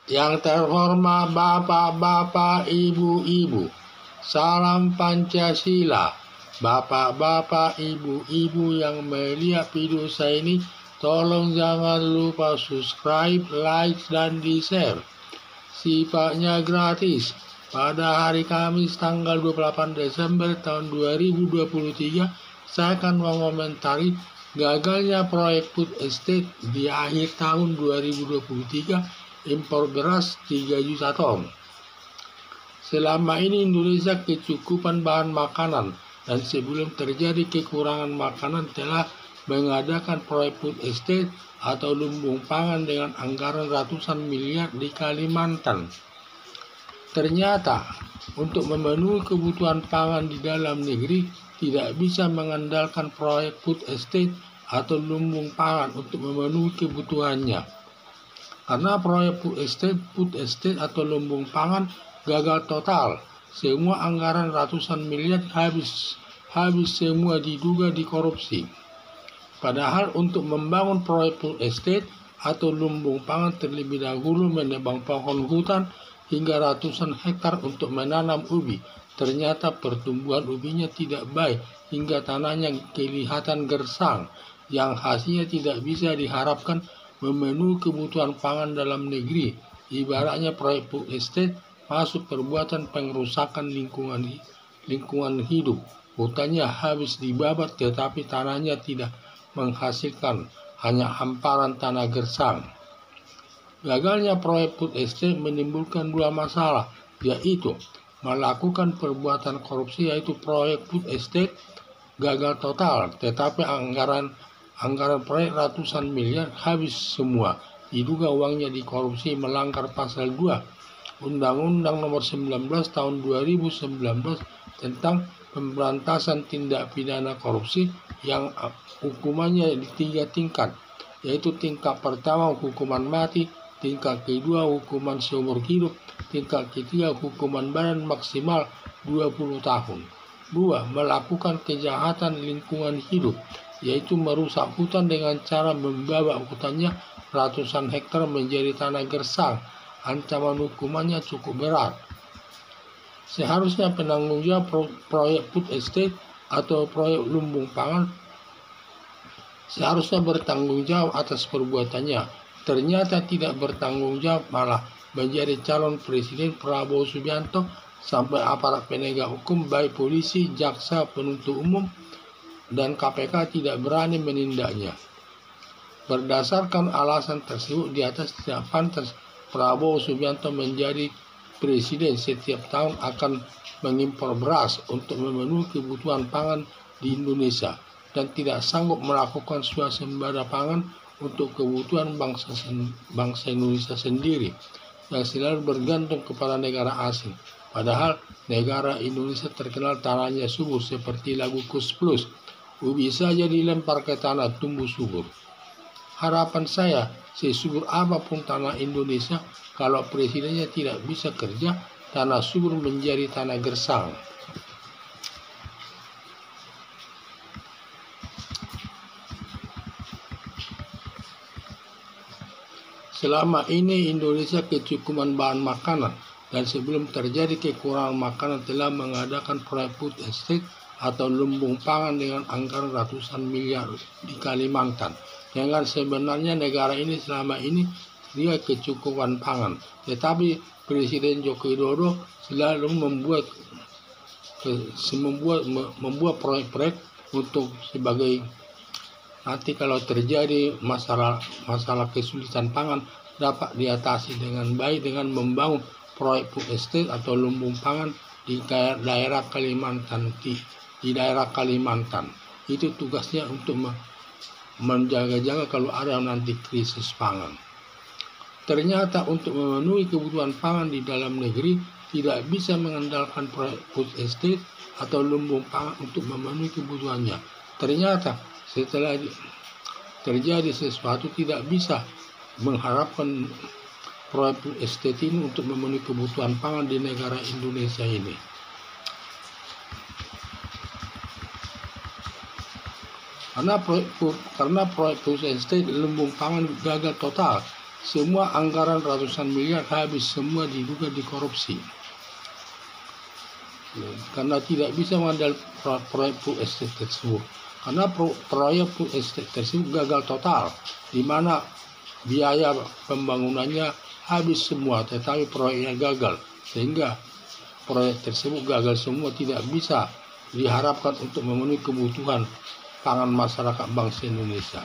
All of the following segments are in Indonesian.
Yang terhormat bapak-bapak, ibu-ibu, salam Pancasila. Bapak-bapak, ibu-ibu yang melihat video saya ini, tolong jangan lupa subscribe, like, dan di-share. Sifatnya gratis. Pada hari Kamis tanggal 28 Desember tahun 2023, saya akan mengomentari gagalnya proyek food estate di akhir tahun 2023, impor beras 3 juta ton. Selama ini Indonesia kecukupan bahan makanan, dan sebelum terjadi kekurangan makanan telah mengadakan proyek food estate atau lumbung pangan dengan anggaran ratusan miliar di Kalimantan. Ternyata, untuk memenuhi kebutuhan pangan di dalam negeri, tidak bisa mengandalkan proyek food estate atau lumbung pangan untuk memenuhi kebutuhannya. Karena proyek food estate atau lumbung pangan gagal total. Semua anggaran ratusan miliar habis semua diduga dikorupsi. Padahal untuk membangun proyek food estate atau lumbung pangan terlebih dahulu menebang pohon hutan hingga ratusan hektar untuk menanam ubi. Ternyata pertumbuhan ubinya tidak baik hingga tanahnya kelihatan gersang, yang hasilnya tidak bisa diharapkan memenuhi kebutuhan pangan dalam negeri. Ibaratnya proyek food estate masuk perbuatan pengrusakan lingkungan hidup. Hutannya habis dibabat tetapi tanahnya tidak menghasilkan, hanya hamparan tanah gersang. Gagalnya proyek food estate menimbulkan dua masalah, yaitu melakukan perbuatan korupsi, yaitu proyek food estate gagal total, tetapi anggaran proyek ratusan miliar habis semua. Diduga uangnya dikorupsi melanggar pasal 2 Undang-Undang Nomor 19 Tahun 2019 tentang pemberantasan tindak pidana korupsi yang hukumannya di 3 tingkat, yaitu tingkat pertama hukuman mati, tingkat kedua hukuman seumur hidup, tingkat ketiga hukuman badan maksimal 20 tahun. 2. Melakukan kejahatan lingkungan hidup, yaitu merusak hutan dengan cara membawa hutannya ratusan hektar menjadi tanah gersang. Ancaman hukumannya cukup berat. Seharusnya penanggung jawab proyek food estate atau proyek lumbung pangan seharusnya bertanggung jawab atas perbuatannya. Ternyata tidak bertanggung jawab, malah menjadi calon presiden Prabowo Subianto sampai aparat penegak hukum baik polisi, jaksa, penuntut umum, dan KPK tidak berani menindaknya. Berdasarkan alasan tersebut, di atas tidak pantas Prabowo Subianto menjadi presiden. Setiap tahun akan mengimpor beras untuk memenuhi kebutuhan pangan di Indonesia dan tidak sanggup melakukan swasembada pangan untuk kebutuhan bangsa Indonesia sendiri yang selalu bergantung kepada negara asing. Padahal negara Indonesia terkenal tanahnya subur, seperti lagu Kus Plus, ubi saja dilempar ke tanah tumbuh subur. Harapan saya, sesubur apapun tanah Indonesia, kalau presidennya tidak bisa kerja, tanah subur menjadi tanah gersang. Selama ini Indonesia kecukupan bahan makanan, dan sebelum terjadi kekurangan makanan telah mengadakan proyek food estate atau lumbung pangan dengan anggaran ratusan miliar di Kalimantan. Dengan sebenarnya negara ini selama ini dia kecukupan pangan, tetapi Presiden Joko Widodo selalu membuat proyek-proyek untuk sebagai nanti kalau terjadi masalah kesulitan pangan dapat diatasi dengan baik dengan membangun proyek food estate atau lumbung pangan di daerah Kalimantan. Di daerah Kalimantan itu tugasnya untuk menjaga-jaga kalau ada nanti krisis pangan. Ternyata untuk memenuhi kebutuhan pangan di dalam negeri tidak bisa mengandalkan proyek food estate atau lumbung pangan untuk memenuhi kebutuhannya. Ternyata setelah terjadi sesuatu tidak bisa mengharapkan proyek food estate ini untuk memenuhi kebutuhan pangan di negara Indonesia ini. Karena proyek food estate lumbung pangan gagal total. semua anggaran ratusan miliar habis semua diduga dikorupsi. Karena tidak bisa mengandalkan proyek food estate tersebut. Karena proyek food estate tersebut gagal total, di mana biaya pembangunannya habis semua, tetapi proyeknya gagal, sehingga proyek tersebut gagal semua, tidak bisa diharapkan untuk memenuhi kebutuhan pangan masyarakat bangsa Indonesia.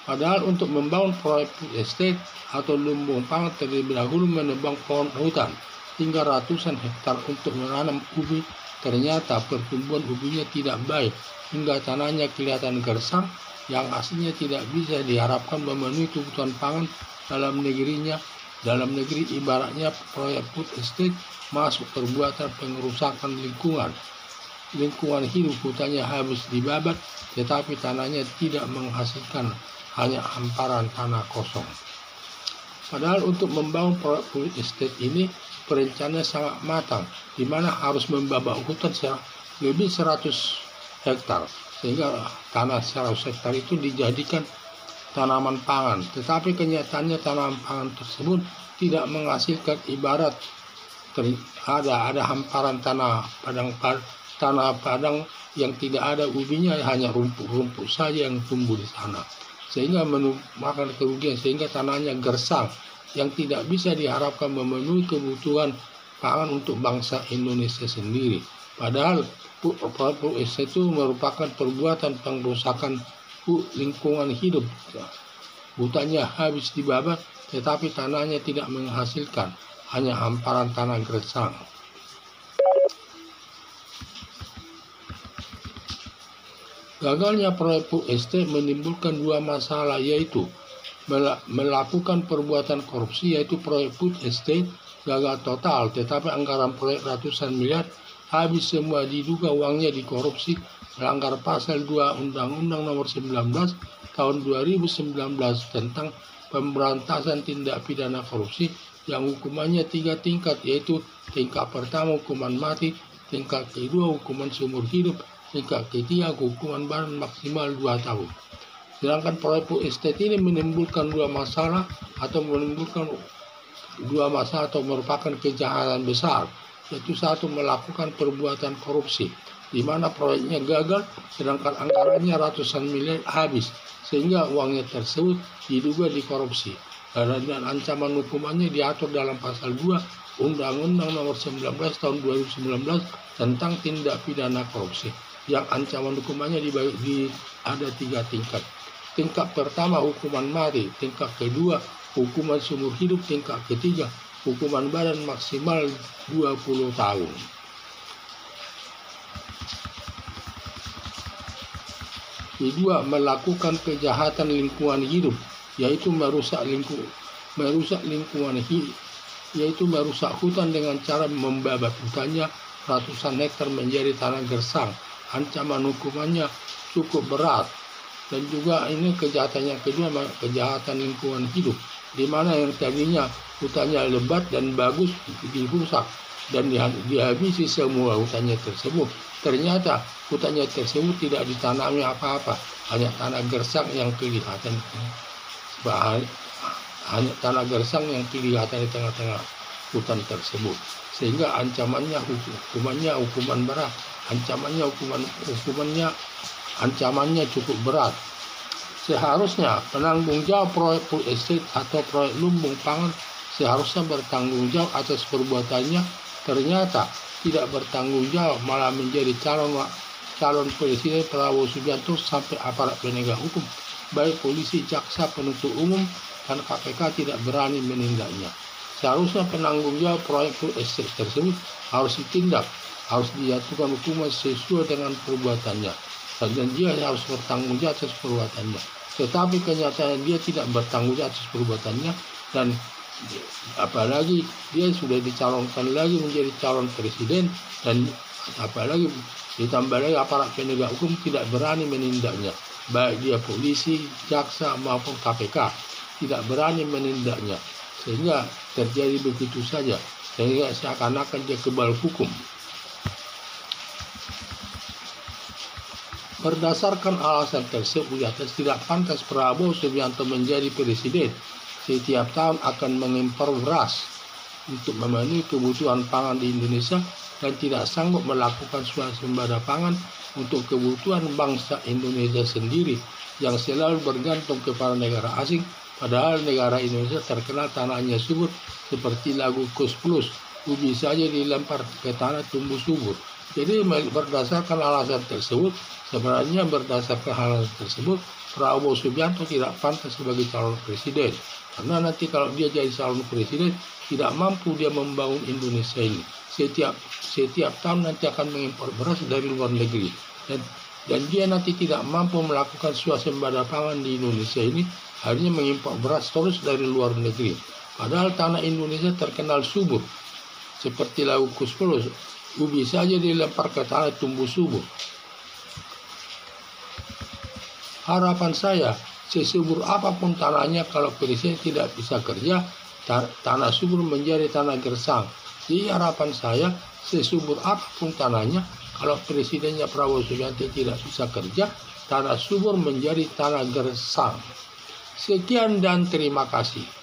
Padahal untuk membangun proyek food estate atau lumbung pangan terlebih dahulu menebang pohon hutan hingga ratusan hektar untuk menanam ubi. Ternyata pertumbuhan ubinya tidak baik hingga tanahnya kelihatan gersang, yang aslinya tidak bisa diharapkan memenuhi kebutuhan pangan dalam negerinya. Dalam negeri ibaratnya proyek food estate masuk perbuatan pengerusakan lingkungan hidup, hutannya habis dibabat, tetapi tanahnya tidak menghasilkan, hanya hamparan tanah kosong. Padahal untuk membangun proyek food estate ini perencanaan sangat matang, di mana harus membabat hutan lebih 100 hektar, sehingga tanah 100 hektar itu dijadikan tanaman pangan. Tetapi kenyataannya tanaman pangan tersebut tidak menghasilkan, ibarat ada hamparan tanah padang yang tidak ada ubinya, hanya rumput-rumput saja yang tumbuh di sana, sehingga memakan kerugian, sehingga tanahnya gersang yang tidak bisa diharapkan memenuhi kebutuhan pangan untuk bangsa Indonesia sendiri. Padahal proyek itu merupakan perbuatan pengrusakan lingkungan hidup. Hutannya habis dibabat, tetapi tanahnya tidak menghasilkan, hanya hamparan tanah gersang. Gagalnya proyek food estate menimbulkan dua masalah, yaitu melakukan perbuatan korupsi, yaitu proyek food estate gagal total, tetapi anggaran proyek ratusan miliar habis semua, diduga uangnya dikorupsi, melanggar pasal 2 Undang-Undang Nomor 19 Tahun 2019 tentang pemberantasan tindak pidana korupsi yang hukumannya 3 tingkat, yaitu tingkat pertama hukuman mati, tingkat kedua hukuman seumur hidup, tingkat ketiga hukuman badan maksimal 2 tahun. Sedangkan proyek food estate ini menimbulkan dua masalah atau merupakan kejahatan besar, yaitu satu, melakukan perbuatan korupsi, di mana proyeknya gagal sedangkan anggarannya ratusan miliar habis, sehingga uangnya tersebut diduga dikorupsi. Dan ancaman hukumannya diatur dalam pasal 2 Undang-Undang Nomor 19 Tahun 2019 tentang tindak pidana korupsi, yang ancaman hukumannya ada 3 tingkat. Tingkat pertama hukuman mati, tingkat kedua hukuman seumur hidup, tingkat ketiga hukuman badan maksimal 20 tahun. Kedua, melakukan kejahatan lingkungan hidup, yaitu merusak lingkungan hidup, yaitu merusak hutan dengan cara membabat hutannya ratusan hektar menjadi tanah gersang. Ancaman hukumannya cukup berat. Dan juga ini kejahatan yang kedua, kejahatan lingkungan hidup, di mana yang tadinya hutannya lebat dan bagus dirusak dan dihabisi semua hutannya tersebut. Ternyata hutannya tersebut tidak ditanami apa-apa, hanya tanah gersang yang kelihatan. Hanya tanah gersang yang kelihatan di tengah-tengah hutan tersebut, sehingga ancamannya hukuman berat, ancamannya cukup berat. Seharusnya penanggung jawab proyek food estate atau proyek lumbung pangan seharusnya bertanggung jawab atas perbuatannya, ternyata tidak bertanggung jawab, malah menjadi calon presiden Prabowo Subianto sampai aparat penegak hukum, baik polisi, jaksa penuntut umum, dan KPK tidak berani menindaknya. Seharusnya penanggung jawab proyek food estate tersebut harus ditindak, harus dijatuhkan hukuman sesuai dengan perbuatannya, dan dia harus bertanggung jawab atas perbuatannya. Tetapi kenyataan dia tidak bertanggung jawab atas perbuatannya, dan apalagi dia sudah dicalonkan lagi menjadi calon presiden, dan apalagi ditambah lagi aparat penegak hukum tidak berani menindaknya, baik dia polisi, jaksa maupun KPK tidak berani menindaknya, sehingga terjadi begitu saja, sehingga seakan-akan dia kebal hukum. Berdasarkan alasan tersebut di atas, tidak pantas Prabowo Subianto menjadi presiden setiap tahun akan mengimpor beras untuk memenuhi kebutuhan pangan di Indonesia dan tidak sanggup melakukan swasembada pangan untuk kebutuhan bangsa Indonesia sendiri yang selalu bergantung kepada negara asing, padahal negara Indonesia terkenal tanahnya subur seperti lagu Kus Plus, ubi saja dilempar ke tanah tumbuh subur. Jadi berdasarkan alasan tersebut, Prabowo Subianto tidak pantas sebagai calon presiden. Karena nanti kalau dia jadi calon presiden, tidak mampu dia membangun Indonesia ini. Setiap tahun nanti akan mengimpor beras dari luar negeri. Dan dia nanti tidak mampu melakukan swasembada pangan di Indonesia ini, akhirnya mengimpor beras terus dari luar negeri. Padahal tanah Indonesia terkenal subur. Seperti lagu Kus Plus, ubi saja dilempar ke tanah tumbuh subur. Harapan saya, sesubur apapun tanahnya, kalau presiden tidak bisa kerja, tanah subur menjadi tanah gersang. Jadi harapan saya, sesubur apapun tanahnya, kalau presidennya Prabowo Subianto tidak bisa kerja, tanah subur menjadi tanah gersang. Sekian dan terima kasih.